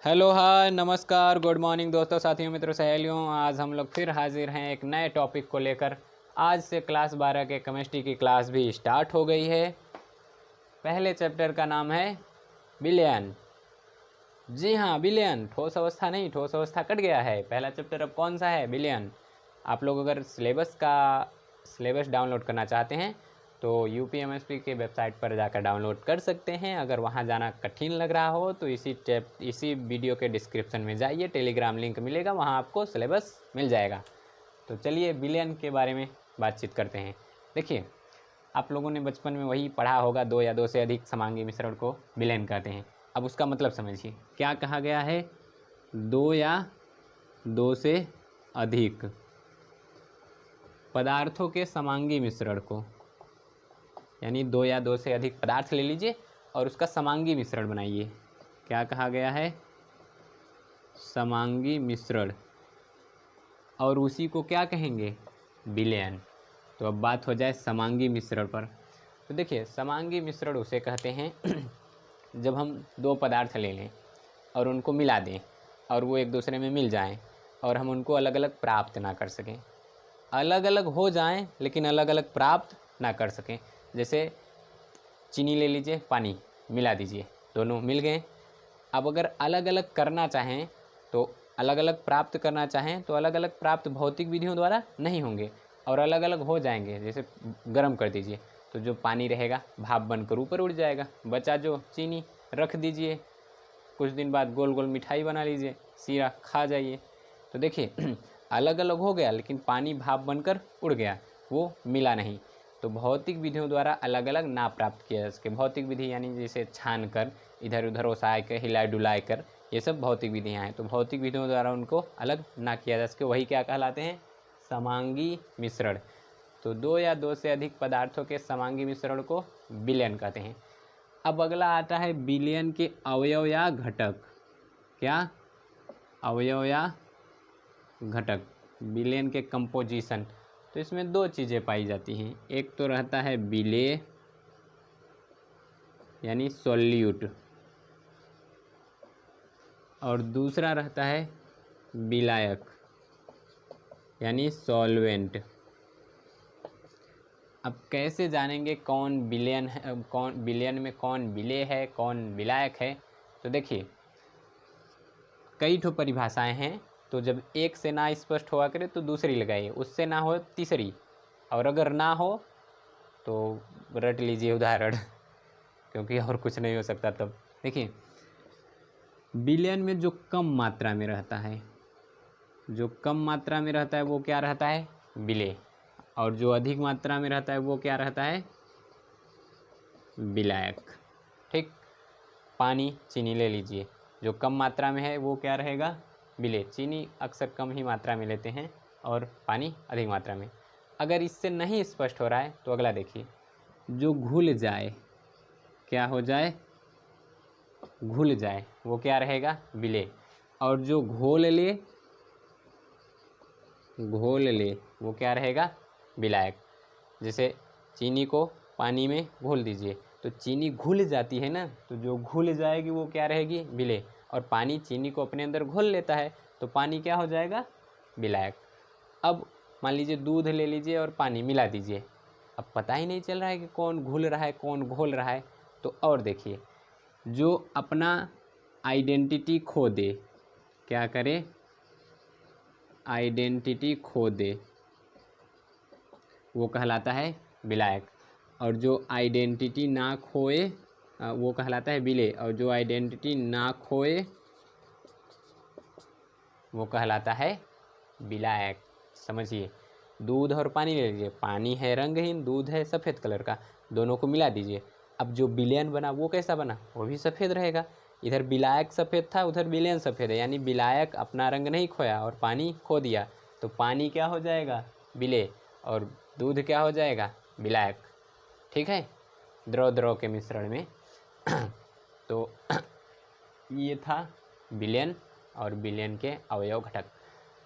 Hello hi नमस्कार good morning दोस्तों साथियों मित्रों सहेलियों। आज हम लोग फिर हाजिर हैं एक नए टॉपिक को लेकर। आज से क्लास 12 के केमिस्ट्री की क्लास भी स्टार्ट हो गई है। पहले चैप्टर का नाम है विलयन। जी हाँ, विलयन, ठोस अवस्था नहीं, ठोस अवस्था कट गया है। पहला चैप्टर अब कौन सा है? विलयन। आप लोग अगर सिलेबस डाउनलोड करना चाहते हैं तो यूपीएमएसपी के वेबसाइट पर जाकर डाउनलोड कर सकते हैं। अगर वहां जाना कठिन लग रहा हो तो इसी वीडियो के डिस्क्रिप्शन में जाइए, टेलीग्राम लिंक मिलेगा, वहां आपको सिलेबस मिल जाएगा। तो चलिए विलयन के बारे में बातचीत करते हैं। देखिए, आप लोगों ने बचपन में वही पढ़ा होगा, दो या दो से अधिक समांगी मिश्रण को विलयन कहते हैं। अब उसका मतलब समझिए, क्या कहा गया है? दो या दो से अधिक पदार्थों के समांगी मिश्रण को, यानी दो या दो से अधिक पदार्थ ले लीजिए और उसका समांगी मिश्रण बनाइए। क्या कहा गया है? समांगी मिश्रण। और उसी को क्या कहेंगे? विलयन। तो अब बात हो जाए समांगी मिश्रण पर। तो देखिए, समांगी मिश्रण उसे कहते हैं जब हम दो पदार्थ ले लें और उनको मिला दें और वो एक दूसरे में मिल जाएं और हम उनको अलग अलग प्राप्त ना कर सकें। अलग अलग हो जाएं लेकिन अलग अलग प्राप्त ना कर सकें। जैसे चीनी ले लीजिए, पानी मिला दीजिए, दोनों मिल गए। अब अगर अलग अलग करना चाहें तो अलग अलग प्राप्त करना चाहें तो अलग अलग प्राप्त भौतिक विधियों द्वारा नहीं होंगे और अलग अलग हो जाएंगे। जैसे गर्म कर दीजिए तो जो पानी रहेगा भाप बनकर ऊपर उड़ जाएगा, बचा जो चीनी रख दीजिए, कुछ दिन बाद गोल गोल मिठाई बना लीजिए, सीरा खा जाइए। तो देखिए अलग अलग हो गया लेकिन पानी भाप बनकर उड़ गया, वो मिला नहीं। तो भौतिक विधियों द्वारा अलग अलग ना प्राप्त किया जा सके। भौतिक विधि यानी जैसे छान कर, इधर उधर ओसाए कर, हिलाए डुलाए कर, ये सब भौतिक विधियाँ हैं। तो भौतिक विधियों द्वारा उनको अलग ना किया जा सके, वही क्या कहलाते हैं? समांगी मिश्रण। तो दो या दो से अधिक पदार्थों के समांगी मिश्रण को विलयन कहते हैं। अब अगला आता है विलयन के अवयव या घटक। क्या? अवयव या घटक, विलयन के कंपोजिशन। तो इसमें दो चीज़ें पाई जाती हैं। एक तो रहता है विलेय यानी सॉल्यूट, और दूसरा रहता है विलायक यानी सॉल्वेंट। अब कैसे जानेंगे कौन विलयन है, कौन विलयन में कौन विलेय है, कौन विलायक है? तो देखिए, कई ठो परिभाषाएं हैं। तो जब एक से ना स्पष्ट हुआ करे तो दूसरी लगाइए, उससे ना हो तीसरी, और अगर ना हो तो रट लीजिए उदाहरण क्योंकि और कुछ नहीं हो सकता। तब देखिए, विलयन में जो कम मात्रा में रहता है, जो कम मात्रा में रहता है वो क्या रहता है? विलेय। और जो अधिक मात्रा में रहता है वो क्या रहता है? विलायक। ठीक, पानी चीनी ले लीजिए, जो कम मात्रा में है वो क्या रहेगा? विलेय। चीनी अक्सर कम ही मात्रा में लेते हैं और पानी अधिक मात्रा में। अगर इससे नहीं स्पष्ट हो रहा है तो अगला देखिए, जो घुल जाए, क्या हो जाए? घुल जाए, वो क्या रहेगा? विलेय। और जो घोल ले, वो क्या रहेगा? विलायक। जैसे चीनी को पानी में घोल दीजिए तो चीनी घुल जाती है ना, तो जो घुल जाएगी वो क्या रहेगी? विलेय। और पानी चीनी को अपने अंदर घोल लेता है तो पानी क्या हो जाएगा? विलायक। अब मान लीजिए दूध ले लीजिए और पानी मिला दीजिए, अब पता ही नहीं चल रहा है कि कौन घुल रहा है कौन घोल रहा है। तो और देखिए, जो अपना आइडेंटिटी खो दे, क्या करे? आइडेंटिटी खो दे, वो कहलाता है विलायक। और जो आइडेंटिटी ना खोए वो कहलाता है विलेय। और जो आइडेंटिटी ना खोए वो कहलाता है विलायक। समझिए, दूध और पानी ले लीजिए, पानी है रंगहीन, दूध है सफ़ेद कलर का, दोनों को मिला दीजिए। अब जो विलयन बना वो कैसा बना? वो भी सफ़ेद रहेगा। इधर विलायक सफ़ेद था, उधर विलयन सफ़ेद है, यानी विलायक अपना रंग नहीं खोया और पानी खो दिया, तो पानी क्या हो जाएगा? विलेय। और दूध क्या हो जाएगा? विलायक। ठीक है, द्रव द्रव के मिश्रण में तो ये था विलयन और विलयन के अवयव घटक।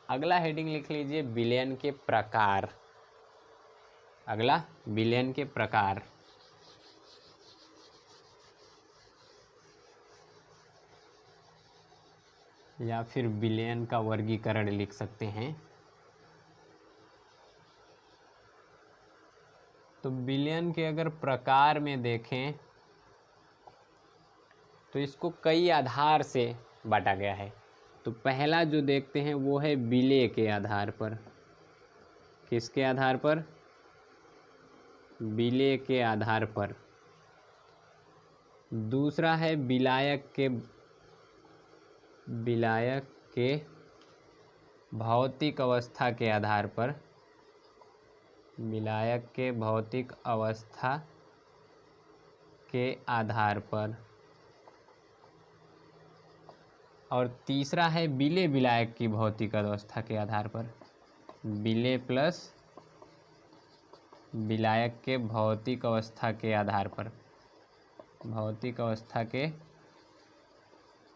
अगला हेडिंग लिख लीजिए, विलयन के प्रकार। अगला, विलयन के प्रकार। या फिर विलयन का वर्गीकरण लिख सकते हैं। तो विलयन के अगर प्रकार में देखें तो इसको कई आधार से बांटा गया है। तो पहला जो देखते हैं वो है विलेय के आधार पर। किसके आधार पर? विलेय के आधार पर। दूसरा है विलायक के भौतिक अवस्था के आधार पर। विलायक के भौतिक अवस्था के आधार पर। और तीसरा है विलेय विलायक की भौतिक अवस्था के आधार पर। विलेय प्लस विलायक के भौतिक अवस्था के आधार पर। भौतिक अवस्था के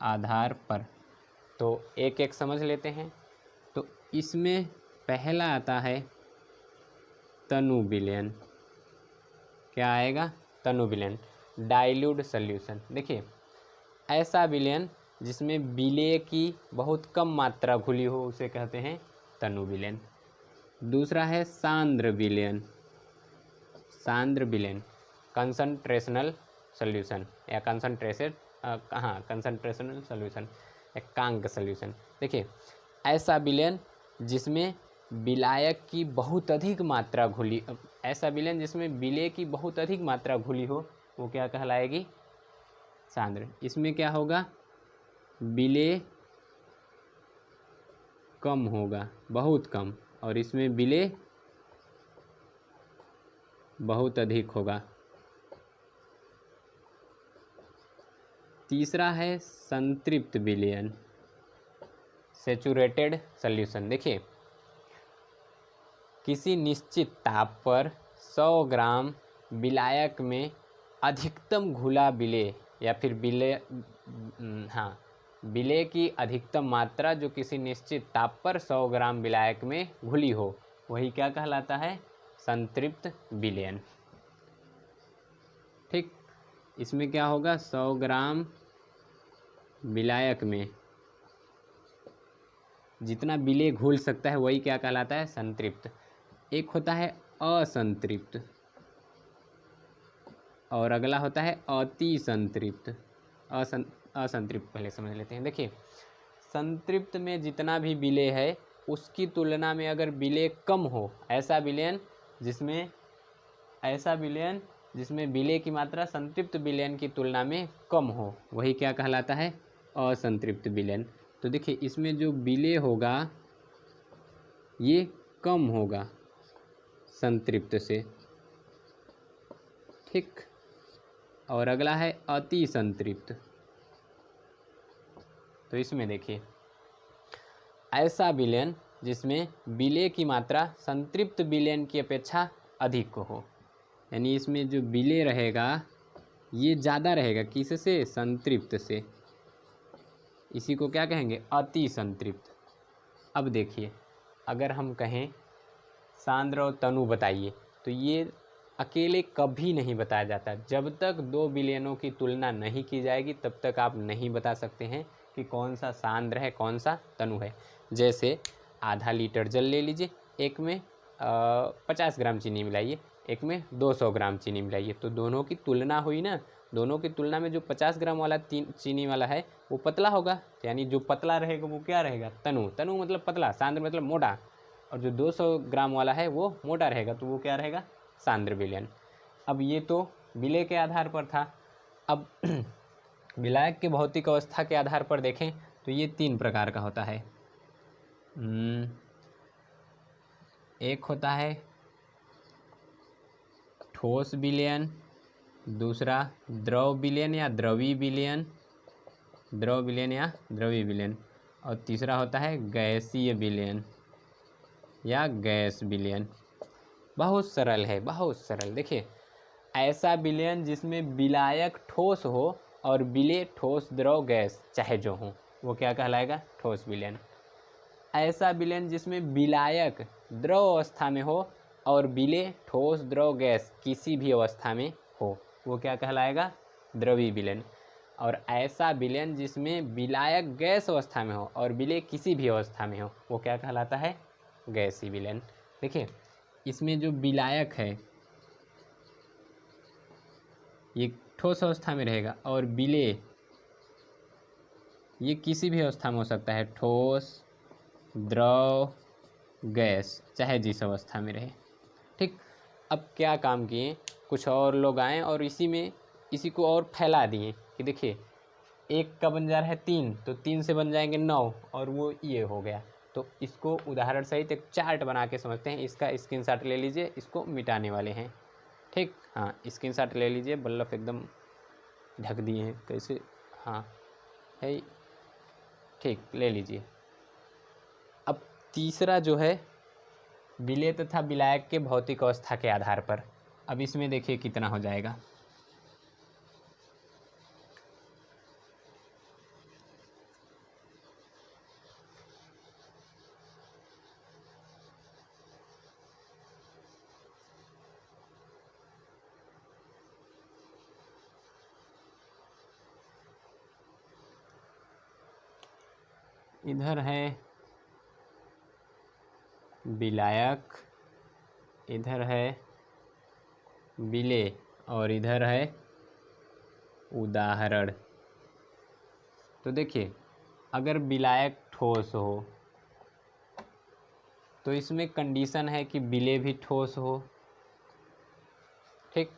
आधार पर। तो एक एक समझ लेते हैं। तो इसमें पहला आता है तनु विलयन। क्या आएगा? तनु विलयन, डाइल्यूट सॉल्यूशन। देखिए, ऐसा विलयन जिसमें विलेय की बहुत कम मात्रा घुली हो उसे कहते हैं तनु विलयन। दूसरा है सांद्र विलयन। सांद्र विलयन, कंसंट्रेशनल सॉल्यूशन या कंसंट्रेशनल सॉल्यूशन, एकांक सॉल्यूशन। देखिए, ऐसा विलयन जिसमें विलायक की बहुत अधिक मात्रा घुली, ऐसा विलयन जिसमें विलेय की बहुत अधिक मात्रा घुली हो वो क्या कहलाएगी? सांद्र। इसमें क्या होगा? विलेय कम होगा, बहुत कम, और इसमें विलेय बहुत अधिक होगा। तीसरा है संतृप्त विलयन, सैचुरेटेड सॉल्यूशन। देखिए, किसी निश्चित ताप पर 100 ग्राम विलायक में अधिकतम घुला विलेय या फिर विलेय की अधिकतम मात्रा जो किसी निश्चित ताप पर 100 ग्राम विलायक में घुली हो वही क्या कहलाता है? संतृप्त विलयन। ठीक, इसमें क्या होगा? 100 ग्राम विलायक में जितना विलेय घुल सकता है वही क्या कहलाता है? संतृप्त। एक होता है असंतृप्त और अगला होता है अति संतृप्त। असंतृप्त पहले समझ लेते हैं। देखिए, संतृप्त में जितना भी विलेय है उसकी तुलना में अगर विलेय कम हो, ऐसा विलयन जिसमें विलेय की मात्रा संतृप्त विलयन की तुलना में कम हो वही क्या कहलाता है? असंतृप्त विलयन। तो देखिए, इसमें जो विलेय होगा ये कम होगा संतृप्त से। ठीक, और अगला है अति संतृप्त। तो इसमें देखिए, ऐसा विलयन जिसमें विलेय की मात्रा संतृप्त विलयन की अपेक्षा अधिक हो, यानी इसमें जो विलेय रहेगा ये ज़्यादा रहेगा किससे? संतृप्त से। इसी को क्या कहेंगे? अति संतृप्त। अब देखिए, अगर हम कहें सांद्र और तनु बताइए तो ये अकेले कभी नहीं बताया जाता। जब तक दो विलयनों की तुलना नहीं की जाएगी तब तक आप नहीं बता सकते हैं कि कौन सा सांद्र है कौन सा तनु है। जैसे आधा लीटर जल ले लीजिए, एक में 50 ग्राम चीनी मिलाइए, एक में 200 ग्राम चीनी मिलाइए, तो दोनों की तुलना हुई ना। दोनों की तुलना में जो 50 ग्राम वाला चीनी वाला है वो पतला होगा, यानी जो पतला रहेगा वो क्या रहेगा? तनु। तनु मतलब पतला, सांद्र मतलब मोटा। और जो 200 ग्राम वाला है वो मोटा रहेगा, तो वो क्या रहेगा? सांद्र विलयन। अब ये तो विलेय के आधार पर था। अब विलायक के भौतिक अवस्था के आधार पर देखें तो ये 3 प्रकार का होता है। एक होता है ठोस विलयन, दूसरा द्रव विलयन या द्रवी विलयन, और तीसरा होता है गैसीय विलयन या गैस विलयन। बहुत सरल है, बहुत सरल। देखिए, ऐसा विलयन जिसमें विलायक ठोस हो और विलेय ठोस द्रव गैस चाहे जो हो वो क्या कहलाएगा? ठोस विलयन। ऐसा विलयन जिसमें विलायक द्रव अवस्था में हो और विलेय ठोस द्रव गैस किसी भी अवस्था में हो वो क्या कहलाएगा? द्रवी विलयन। और ऐसा विलयन जिसमें विलायक गैस अवस्था में हो और विलेय किसी भी अवस्था में हो वो क्या कहलाता है? गैसीय विलयन। देखिए इसमें जो विलायक है ये ठोस अवस्था में रहेगा और विलेय ये किसी भी अवस्था में हो सकता है, ठोस, द्रव, गैस, चाहे जिस अवस्था में रहे। ठीक, अब क्या काम किए, कुछ और लोग आए और इसी को और फैला दिए कि देखिए 1 का बन जा रहा है 3, तो 3 से बन जाएंगे 9 और वो ये हो गया। तो इसको उदाहरण सहित एक चार्ट बना के समझते हैं। इसका स्क्रीनशॉट ले लीजिए, इसको मिटाने वाले हैं। ठीक, हाँ स्क्रीनशॉट ले लीजिए। बल्ब एकदम ढक दिए हैं कैसे, हाँ है, ठीक ले लीजिए। अब तीसरा जो है विलेय तथा विलायक के भौतिक अवस्था के आधार पर, अब इसमें देखिए कितना हो जाएगा। इधर है विलायक, इधर है विलेय और इधर है उदाहरण। तो देखिए अगर विलायक ठोस हो तो इसमें कंडीशन है कि विलेय भी ठोस हो। ठीक,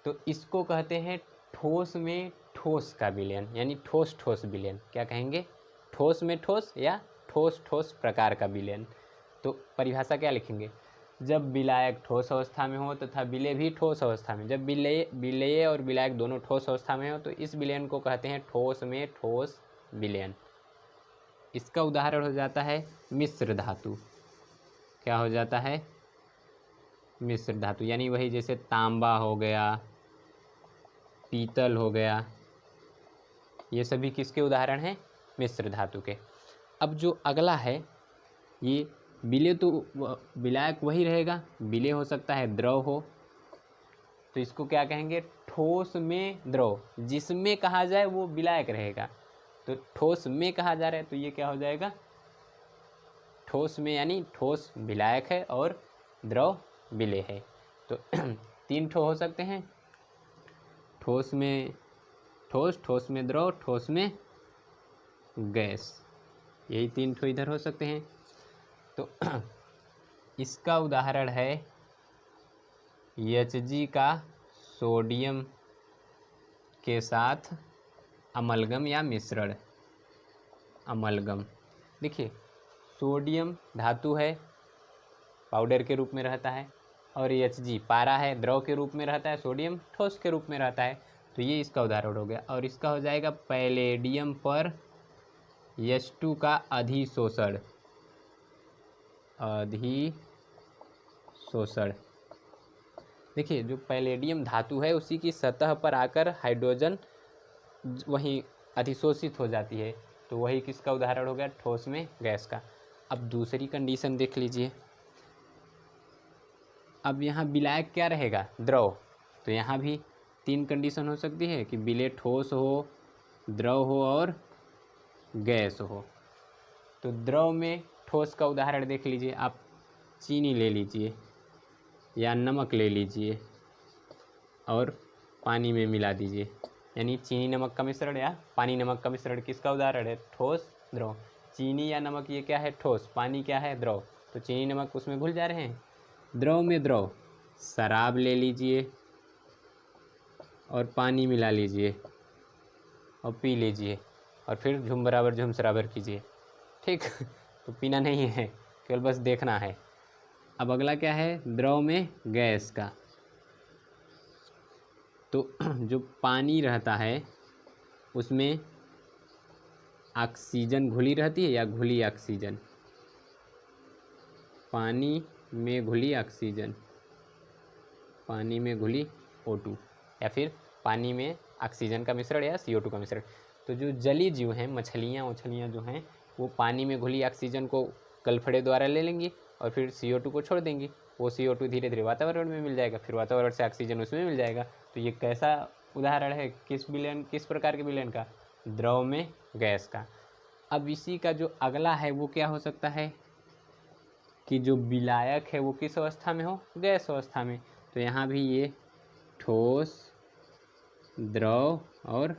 तो इसको कहते हैं ठोस में ठोस का विलयन, यानी ठोस ठोस विलयन। क्या कहेंगे? ठोस में ठोस या ठोस ठोस प्रकार का विलयन। तो परिभाषा क्या लिखेंगे? जब विलायक ठोस अवस्था में हो तथा विलेय भी ठोस अवस्था में, जब विलेय और विलायक दोनों ठोस अवस्था में हो तो इस विलयन को कहते हैं ठोस में ठोस विलयन। इसका उदाहरण हो जाता है मिश्र धातु। क्या हो जाता है? मिश्र धातु, यानी वही जैसे तांबा हो गया, पीतल हो गया, ये सभी किसके उदाहरण हैं? मिश्र धातु के। अब जो अगला है ये विलेय, तो विलायक वही रहेगा, विलेय हो सकता है द्रव हो, तो इसको क्या कहेंगे? ठोस में द्रव। जिसमें कहा जाए वो विलायक रहेगा, तो ठोस में कहा जा रहा है तो ये क्या हो जाएगा? ठोस में, यानी ठोस विलायक है और द्रव विलेय है। तो 3 ठो हो सकते हैं, ठोस में ठोस, ठोस में द्रव, ठोस में गैस, यही 3 ठो इधर हो सकते हैं। तो इसका उदाहरण है HG का सोडियम के साथ अमलगम या मिश्रण। अमलगम, देखिए सोडियम धातु है, पाउडर के रूप में रहता है, और HG पारा है, द्रव के रूप में रहता है, सोडियम ठोस के रूप में रहता है। तो ये इसका उदाहरण हो गया। और इसका हो जाएगा पैलेडियम पर H2 का अधिशोषण। अधिशोषण, देखिए जो पैलेडियम धातु है उसी की सतह पर आकर हाइड्रोजन वहीं अधिशोषित हो जाती है, तो वही किसका उदाहरण हो गया? ठोस में गैस का। अब दूसरी कंडीशन देख लीजिए। अब यहाँ विलायक क्या रहेगा? द्रव। तो यहाँ भी 3 कंडीशन हो सकती है कि विलेय ठोस हो, द्रव हो और गैस हो। तो द्रव में ठोस का उदाहरण देख लीजिए आप, चीनी ले लीजिए या नमक ले लीजिए और पानी में मिला दीजिए, यानी चीनी नमक का मिश्रण या पानी नमक का मिश्रण किसका उदाहरण है? ठोस द्रव। चीनी या नमक ये क्या है? ठोस। पानी क्या है? द्रव। तो चीनी नमक उसमें घुल जा रहे हैं। द्रव में द्रव, शराब ले लीजिए और पानी मिला लीजिए और पी लीजिए और फिर झुम बराबर झुम सराबर कीजिए। ठीक तो पीना नहीं है, केवल बस देखना है। अब अगला क्या है? द्रव में गैस का। तो जो पानी रहता है उसमें ऑक्सीजन घुली रहती है या घुली ऑक्सीजन? पानी में घुली ऑक्सीजन, पानी में घुली O2, या फिर पानी में ऑक्सीजन का मिश्रण या CO2 का मिश्रण। तो जो जलीय जीव हैं, मछलियाँ जो हैं, वो पानी में घुली ऑक्सीजन को गलफड़े द्वारा ले लेंगी और फिर CO2 को छोड़ देंगी। वो CO2 धीरे धीरे वातावरण में मिल जाएगा, फिर वातावरण से ऑक्सीजन उसमें मिल जाएगा। तो ये कैसा उदाहरण है किस विलयन, किस प्रकार के विलयन का? द्रव में गैस का। अब इसी का जो अगला है वो क्या हो सकता है कि जो विलायक है वो किस अवस्था में हो? गैस अवस्था में। तो यहाँ भी ये ठोस, द्रव और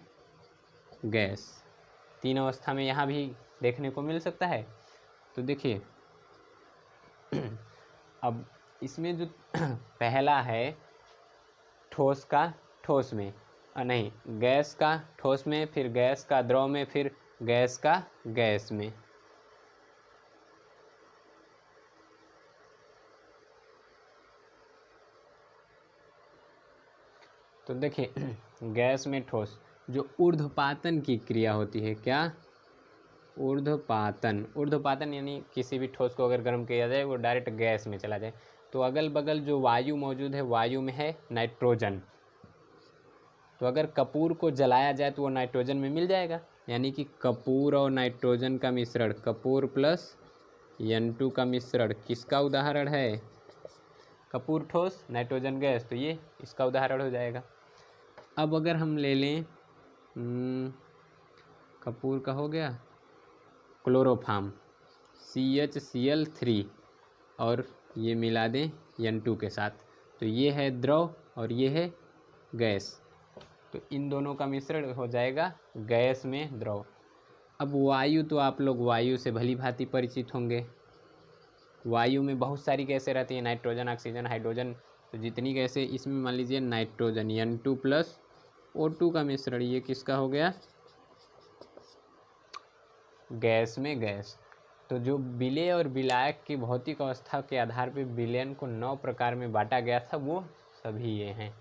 गैस, तीन अवस्था में यहाँ भी देखने को मिल सकता है। तो देखिए अब इसमें जो पहला है ठोस का ठोस में, नहीं, गैस का ठोस में, फिर गैस का द्रव में, फिर गैस का गैस में। तो देखिए गैस में ठोस, जो ऊर्ध्वपातन की क्रिया होती है, क्या? ऊर्ध्वपातन। ऊर्ध्वपातन यानी किसी भी ठोस को अगर गर्म किया जाए वो डायरेक्ट गैस में चला जाए। तो अगल बगल जो वायु मौजूद है, वायु में है नाइट्रोजन। तो अगर कपूर को जलाया जाए तो वो नाइट्रोजन में मिल जाएगा, यानी कि कपूर और नाइट्रोजन का मिश्रण, कपूर प्लस N2 का मिश्रण किसका उदाहरण है? कपूर ठोस, नाइट्रोजन गैस, तो ये इसका उदाहरण हो जाएगा। अब अगर हम ले लें कपूर का हो गया, क्लोरोफार्म CHCl3 और ये मिला दें N2 के साथ, तो ये है द्रव और ये है गैस। तो इन दोनों का मिश्रण हो जाएगा गैस में द्रव। अब वायु, तो आप लोग वायु से भली भांति परिचित होंगे। वायु में बहुत सारी गैसें रहती हैं, नाइट्रोजन, ऑक्सीजन, हाइड्रोजन। तो जितनी गैसें, इसमें मान लीजिए नाइट्रोजन N2 प्लस O2 का मिश्रण, ये किसका हो गया? गैस में गैस। तो जो विलेय और विलायक की भौतिक अवस्था के आधार पर विलयन को 9 प्रकार में बांटा गया था, वो सभी ये हैं।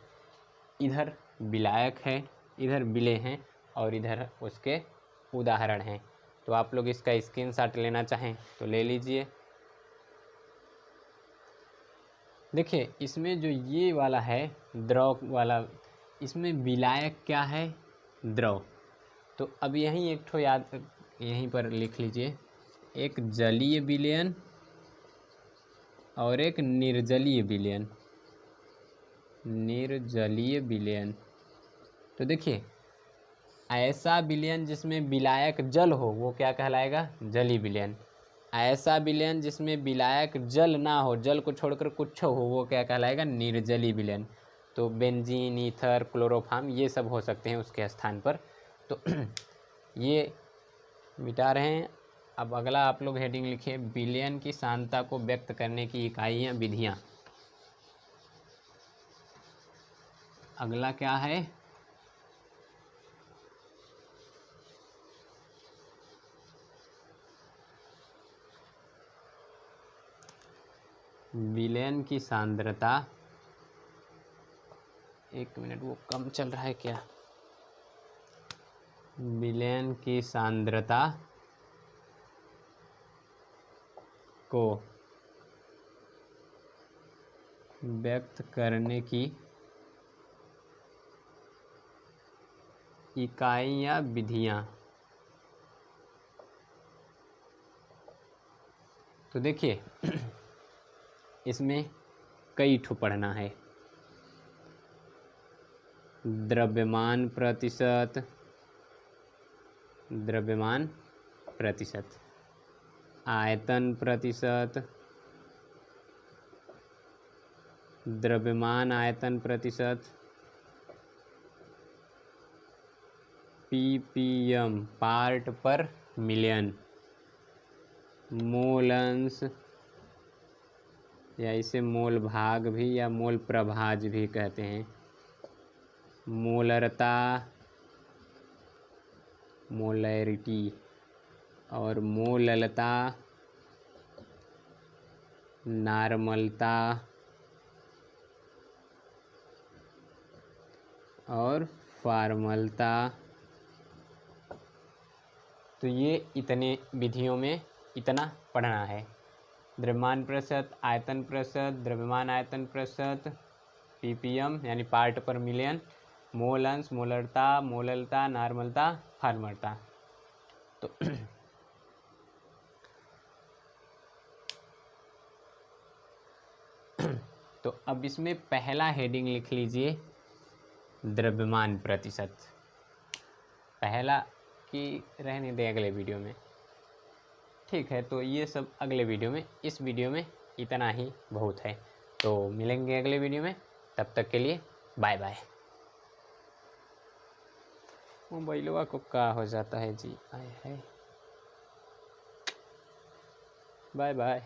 इधर विलायक है, इधर विलेय हैं और इधर उसके उदाहरण हैं। तो आप लोग इसका स्क्रीनशॉट लेना चाहें तो ले लीजिए। देखिए इसमें जो ये वाला है द्रव वाला, इसमें विलायक क्या है? द्रव। तो अब यहीं एक ठो याद, यहीं पर लिख लीजिए, एक जलीय विलयन और एक निर्जलीय विलयन। निर्जलीय विलयन, तो देखिए ऐसा विलयन जिसमें विलायक जल हो वो क्या कहलाएगा? जलीय विलयन। ऐसा विलयन जिसमें विलायक जल ना हो, जल को छोड़कर कुछ हो, वो क्या कहलाएगा? निर्जलीय विलयन। तो बेंजीन, ईथर, क्लोरोफार्म ये सब हो सकते हैं उसके स्थान पर। तो ये मिटा रहे हैं। अब अगला आप लोग हेडिंग लिखिए, विलयन की सांद्रता को व्यक्त करने की इकाइयाँ, विधियाँ। अगला क्या है? विलयन की सांद्रता, एक मिनट, वो कम चल रहा है क्या? विलयन की सांद्रता को व्यक्त करने की इकाई या विधियाँ। तो देखिए इसमें कई ठो पढ़ना है। द्रव्यमान प्रतिशत, द्रव्यमान प्रतिशत, आयतन प्रतिशत, द्रव्यमान आयतन प्रतिशत, ppm पार्ट पर मिलियन, मोल अंश या इसे मोल भाग भी या मोल प्रभाज भी कहते हैं, मोलरता, मोलैरिटी, और मोललता, नार्मलता और फार्मलता। तो ये इतने विधियों में इतना पढ़ना है। द्रव्यमान प्रतिशत, आयतन प्रतिशत, द्रव्यमान आयतन प्रतिशत, ppm यानी पार्ट पर मिलियन, मोल अंश, मोलरता, मोललता, नार्मलता, फार्मलता। तो अब इसमें पहला हेडिंग लिख लीजिए, द्रव्यमान प्रतिशत। पहला कि रहने दें अगले वीडियो में, ठीक है। तो ये सब अगले वीडियो में, इस वीडियो में इतना ही बहुत है। तो मिलेंगे अगले वीडियो में, तब तक के लिए बाय बाय। मोबाइलवा को क्या हो जाता है जी, आए है। Bye bye.